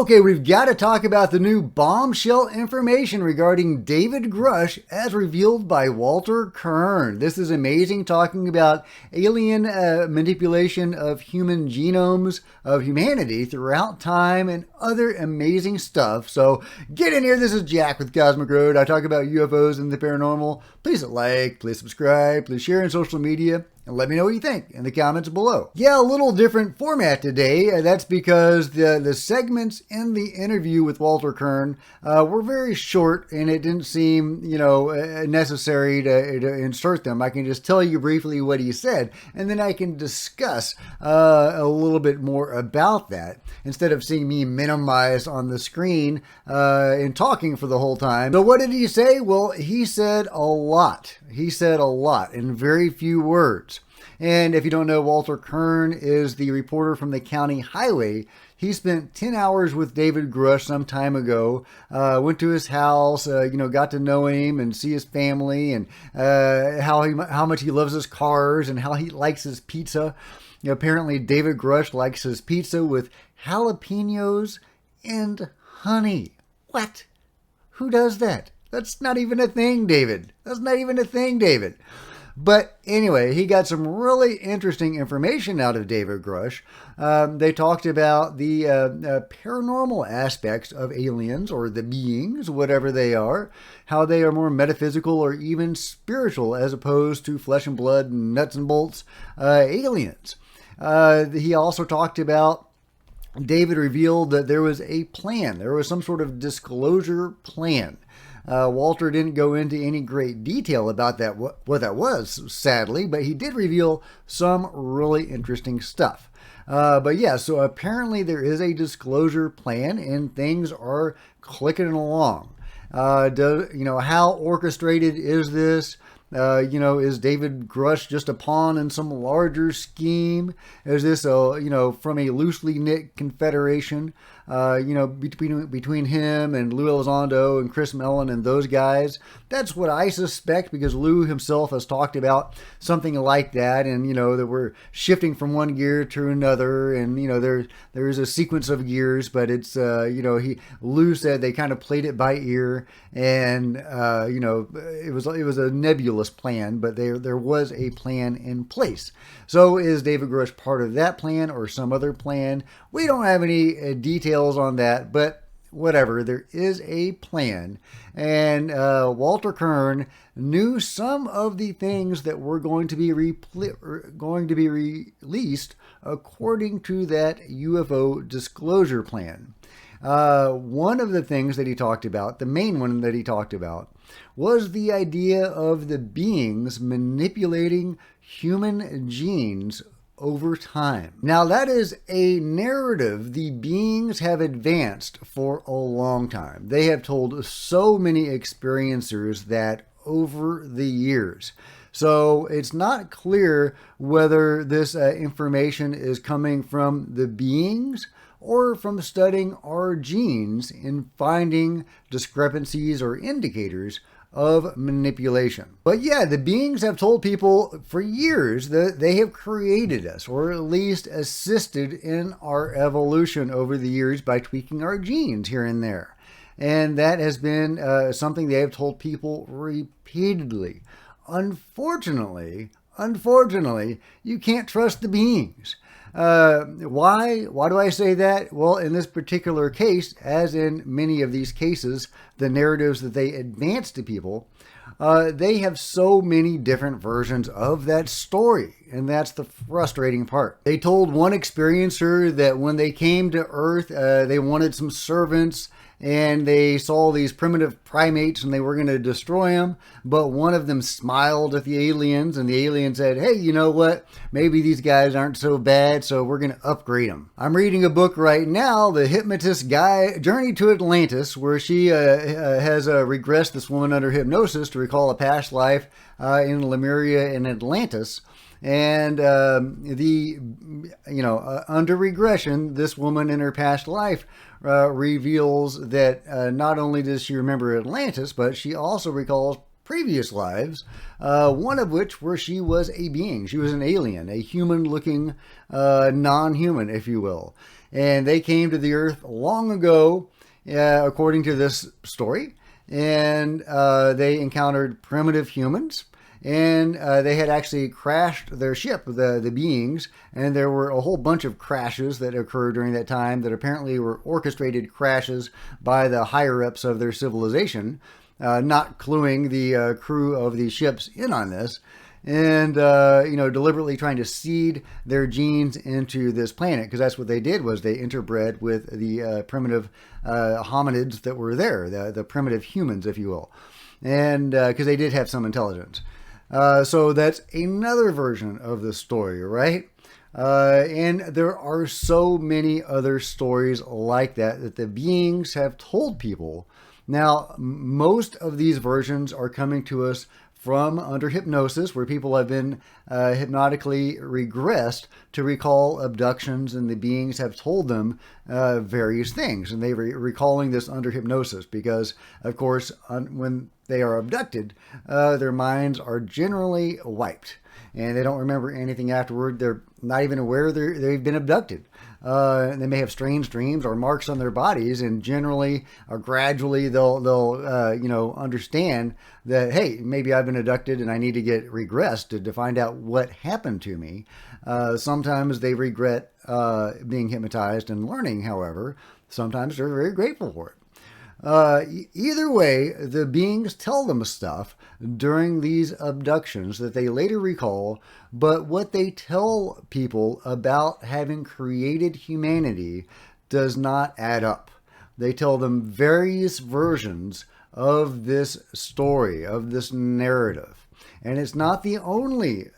Okay, we've got to talk about the new bombshell information regarding David Grusch as revealed by Walter Kern. This is amazing, talking about alien manipulation of human genomes of humanity throughout time and other amazing stuff. So get in here. This is Jack with Cosmic Road. I talk about UFOs and the paranormal. Please hit like, please subscribe, please share on social media, and let me know what you think in the comments below. Yeah, a little different format today. That's because the segments in the interview with Walter Kern were very short, and it didn't seem, necessary to insert them. I can just tell you briefly what he said, and then I can discuss a little bit more about that instead of seeing me minimized on the screen and talking for the whole time. So what did he say? Well, he said a lot. He said a lot in very few words. And if you don't know, Walter Kern is the reporter from the County Highway. He spent 10 hours with David Grusch some time ago, went to his house, got to know him and see his family, and how much he loves his cars and how he likes his pizza. Apparently, David Grusch likes his pizza with jalapenos and honey. What? Who does that? That's not even a thing, David. That's not even a thing, David. But anyway, he got some really interesting information out of David Grusch. They talked about the paranormal aspects of aliens, or the beings, whatever they are, how they are more metaphysical or even spiritual as opposed to flesh and blood, nuts and bolts aliens. He also talked about, David revealed that there was a plan. There was some sort of disclosure plan. Walter didn't go into any great detail about that, what that was, sadly, but he did reveal some really interesting stuff. But yeah, so apparently there is a disclosure plan and things are clicking along. How orchestrated is this? Is David Grusch just a pawn in some larger scheme? Is this from a loosely knit confederation? Between him and Lou Elizondo and Chris Mellon and those guys? That's what I suspect, because Lou himself has talked about something like that, and that we're shifting from one gear to another, and there is a sequence of gears, but it's Lou said they kind of played it by ear, and it was a nebulous plan, but there was a plan in place. So is David Grusch part of that plan or some other plan? We don't have any details on that, but whatever, there is a plan. And Walter Kern knew some of the things that were going to be released according to that UFO disclosure plan. One of the things that he talked about, the main one that he talked about, was the idea of the beings manipulating human genes over time. Now, that is a narrative the beings have advanced for a long time. They have told so many experiencers that over the years. So it's not clear whether this information is coming from the beings or from studying our genes in finding discrepancies or indicators of manipulation. But yeah, the beings have told people for years that they have created us, or at least assisted in our evolution over the years by tweaking our genes here and there. And that has been something they have told people repeatedly. Unfortunately, you can't trust the beings. Why? Why do I say that? Well, in this particular case, as in many of these cases, the narratives that they advance to people, they have so many different versions of that story. And that's the frustrating part. They told one experiencer that when they came to Earth, they wanted some servants, and they saw these primitive primates and they were going to destroy them. But one of them smiled at the aliens, and the alien said, hey, you know what? Maybe these guys aren't so bad, so we're going to upgrade them. I'm reading a book right now, The Hypnotist Guy Journey to Atlantis, where she has regressed this woman under hypnosis to recall a past life in Lemuria and Atlantis. And under regression, this woman in her past life reveals that not only does she remember Atlantis, but she also recalls previous lives, one of which where she was a being. She was an alien, a human-looking non-human, if you will. And they came to the Earth long ago, according to this story, and they encountered primitive humans. And they had actually crashed their ship, the beings, and there were a whole bunch of crashes that occurred during that time that apparently were orchestrated crashes by the higher-ups of their civilization, not cluing the crew of these ships in on this, and deliberately trying to seed their genes into this planet, because that's what they did, was they interbred with the primitive hominids that were there, the primitive humans, if you will, and because they did have some intelligence. So that's another version of the story, right? And there are so many other stories like that the beings have told people. Now, most of these versions are coming to us from under hypnosis, where people have been hypnotically regressed to recall abductions, and the beings have told them various things, and they recalling this under hypnosis because, of course, when they are abducted, their minds are generally wiped, and they don't remember anything afterward. They're not even aware they've been abducted. They may have strange dreams or marks on their bodies, and generally or gradually they'll understand that, hey, maybe I've been abducted and I need to get regressed to find out what happened to me. Sometimes they regret being hypnotized and learning, however. Sometimes they're very grateful for it. Either way, the beings tell them stuff during these abductions that they later recall, but what they tell people about having created humanity does not add up. They tell them various versions of this story, of this narrative. And it's not the only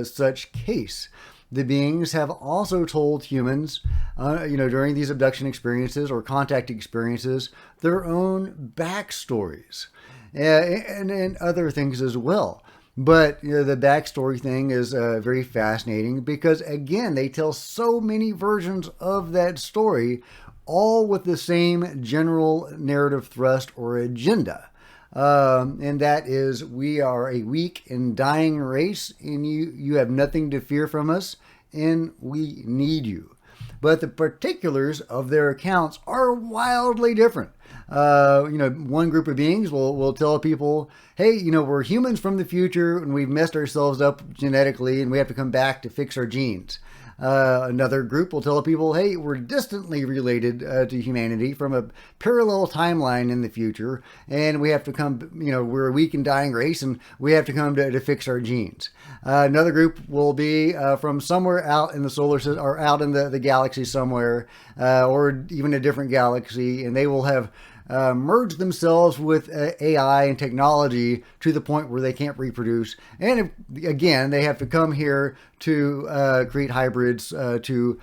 such case. The beings have also told humans, during these abduction experiences or contact experiences, their own backstories and other things as well. But the backstory thing is very fascinating because, again, they tell so many versions of that story, all with the same general narrative thrust or agenda. And that is, we are a weak and dying race, and you have nothing to fear from us, and we need you. But the particulars of their accounts are wildly different. One group of beings will tell people, hey, we're humans from the future, and we've messed ourselves up genetically, and we have to come back to fix our genes. Another group will tell people, hey, we're distantly related to humanity from a parallel timeline in the future, and we have to come, we're a weak and dying race, and we have to come to fix our genes. Another group will be from somewhere out in the solar system, or out in the galaxy somewhere, or even a different galaxy, and they will have merge themselves with AI and technology to the point where they can't reproduce. And again, they have to come here to create hybrids to,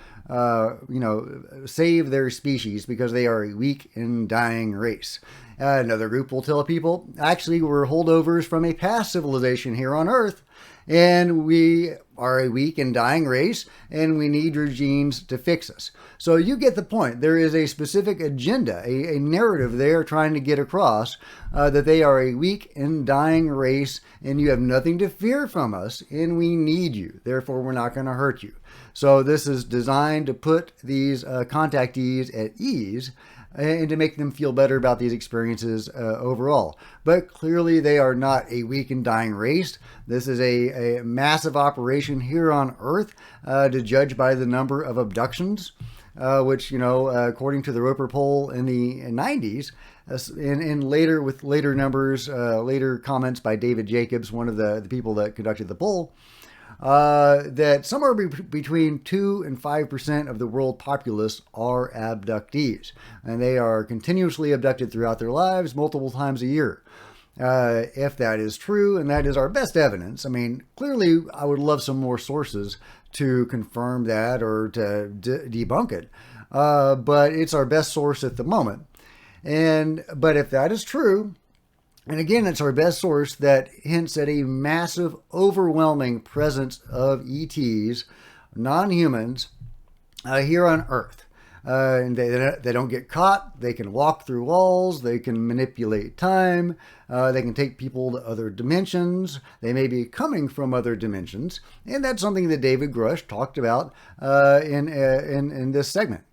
save their species because they are a weak and dying race. Another group will tell people, actually, we're holdovers from a past civilization here on Earth, and we are a weak and dying race, and we need your genes to fix us. So you get the point. There is a specific agenda, a narrative they are trying to get across, that they are a weak and dying race, and you have nothing to fear from us, and we need you. Therefore, we're not going to hurt you. So this is designed to put these contactees at ease, and to make them feel better about these experiences overall. But clearly they are not a weak and dying race. This is a massive operation here on Earth, to judge by the number of abductions, which, according to the Roper poll in the 90s, and later with later numbers, later comments by David Jacobs, one of the people that conducted the poll, that somewhere between 2 and 5% of the world populace are abductees, and they are continuously abducted throughout their lives multiple times a year. If that is true, and that is our best evidence, I mean, clearly I would love some more sources to confirm that or to debunk it, but it's our best source at the moment. But if that is true, and again, it's our best source that hints at a massive, overwhelming presence of ETs, non-humans, here on Earth. and they don't get caught. They can walk through walls. They can manipulate time. They can take people to other dimensions. They may be coming from other dimensions, and that's something that David Grusch talked about in this segment.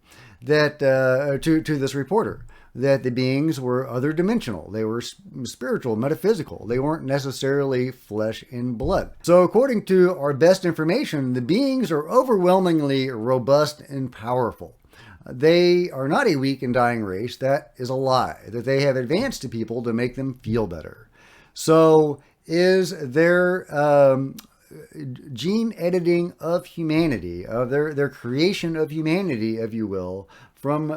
That to this reporter, that the beings were other dimensional. They were spiritual, metaphysical. They weren't necessarily flesh and blood. So according to our best information, the beings are overwhelmingly robust and powerful. They are not a weak and dying race. That is a lie. That they have advanced to people to make them feel better. So is their gene editing of humanity, of their creation of humanity, if you will, from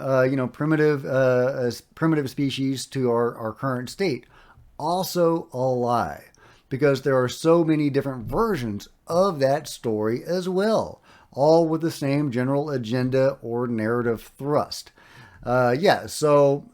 primitive species to our current state, also a lie, because there are so many different versions of that story as well, all with the same general agenda or narrative thrust. So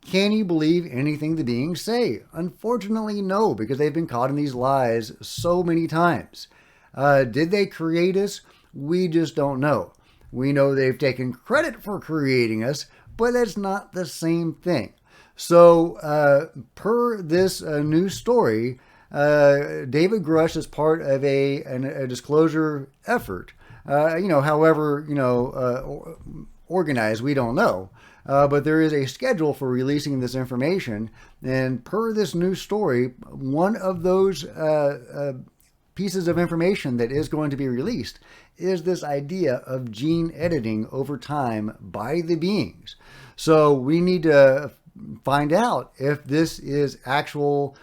can you believe anything the beings say? Unfortunately, no, because they've been caught in these lies so many times. Did they create us? We just don't know. We know they've taken credit for creating us, but that's not the same thing. So, per this new story, David Grusch is part of a disclosure effort. However, organized, we don't know. But there is a schedule for releasing this information. And per this new story, one of those pieces of information that is going to be released is this idea of gene editing over time by the beings. So we need to find out if this is actual,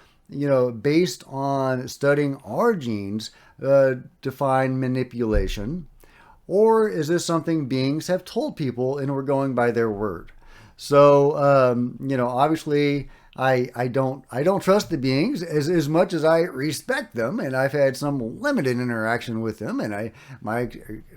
based on studying our genes, defined manipulation, or is this something beings have told people and we're going by their word? So, obviously I don't trust the beings as much as I respect them, and I've had some limited interaction with them, and my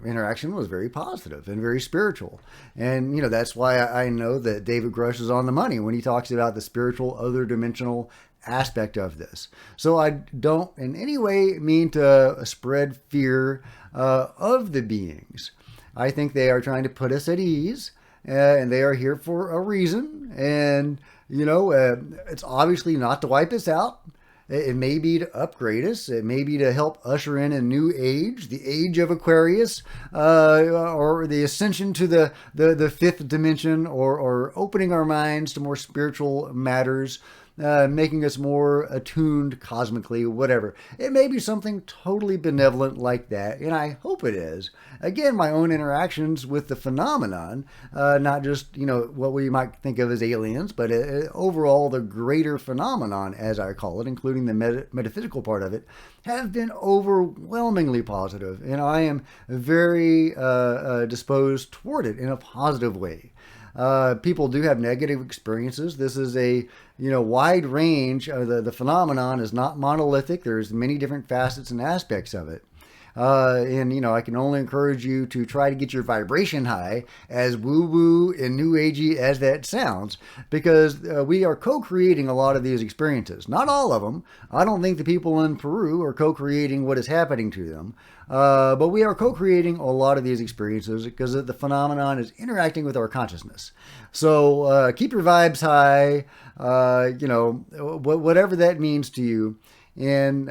interaction was very positive and very spiritual. And that's why I know that David Grusch is on the money when he talks about the spiritual, other dimensional aspect of this. So I don't in any way mean to spread fear of the beings. I think they are trying to put us at ease, and they are here for a reason. And it's obviously not to wipe us out. It may be to upgrade us. It may be to help usher in a new age, the age of Aquarius, or the ascension to the fifth dimension, or opening our minds to more spiritual matters, making us more attuned cosmically, whatever. It may be something totally benevolent like that, and I hope it is. Again, my own interactions with the phenomenon, not just, what we might think of as aliens, but overall the greater phenomenon, as I call it, including the metaphysical part of it, have been overwhelmingly positive, and I am very disposed toward it in a positive way. People do have negative experiences. This is a wide range. The phenomenon is not monolithic. There's many different facets and aspects of it. I can only encourage you to try to get your vibration high, as woo-woo and new agey as that sounds, because we are co-creating a lot of these experiences. Not all of them. I don't think the people in Peru are co-creating what is happening to them. But we are co-creating a lot of these experiences because the phenomenon is interacting with our consciousness. So keep your vibes high, whatever that means to you. And,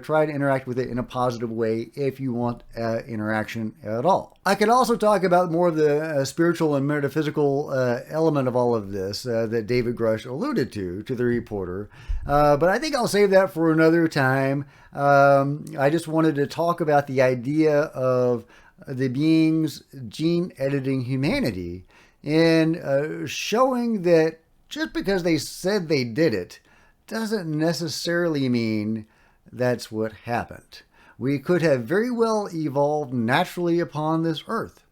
try to interact with it in a positive way if you want interaction at all. I could also talk about more of the spiritual and metaphysical element of all of this that David Grusch alluded to the reporter. But I think I'll save that for another time. I just wanted to talk about the idea of the beings gene editing humanity and showing that just because they said they did it doesn't necessarily mean that's what happened. We could have very well evolved naturally upon this earth,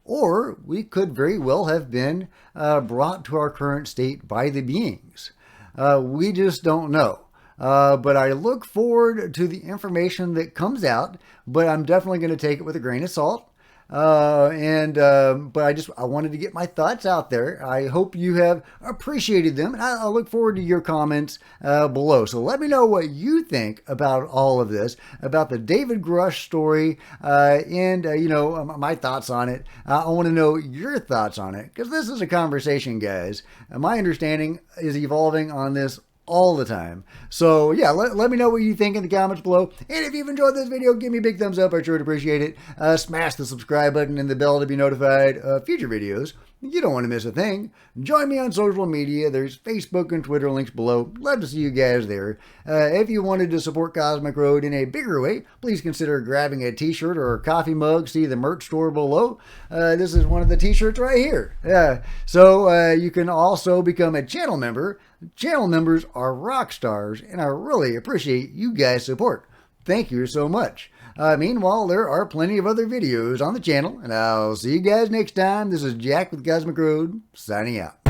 or we could very well have been brought to our current state by the beings. We just don't know. But I look forward to the information that comes out, but I'm definitely going to take it with a grain of salt. But I wanted to get my thoughts out there. I hope you have appreciated them, and I look forward to your comments below. So let me know what you think about all of this, about the David Grusch story, my thoughts on it. I want to know your thoughts on it, because this is a conversation, guys. My understanding is evolving on this all the time. So yeah, let me know what you think in the comments below. And if you've enjoyed this video, give me a big thumbs up. I sure would appreciate it. Smash the subscribe button and the bell to be notified of future videos. You don't want to miss a thing. Join me on social media. There's Facebook and Twitter links below. Love to see you guys there. If you wanted to support Cosmic Road in a bigger way, please consider grabbing a t-shirt or a coffee mug. See the merch store below. This is one of the t-shirts right here. So you can also become a channel member. Channel members are rock stars, and I really appreciate you guys' support. Thank you so much. Meanwhile, there are plenty of other videos on the channel, and I'll see you guys next time. This is Jack with Cosmic Road, signing out.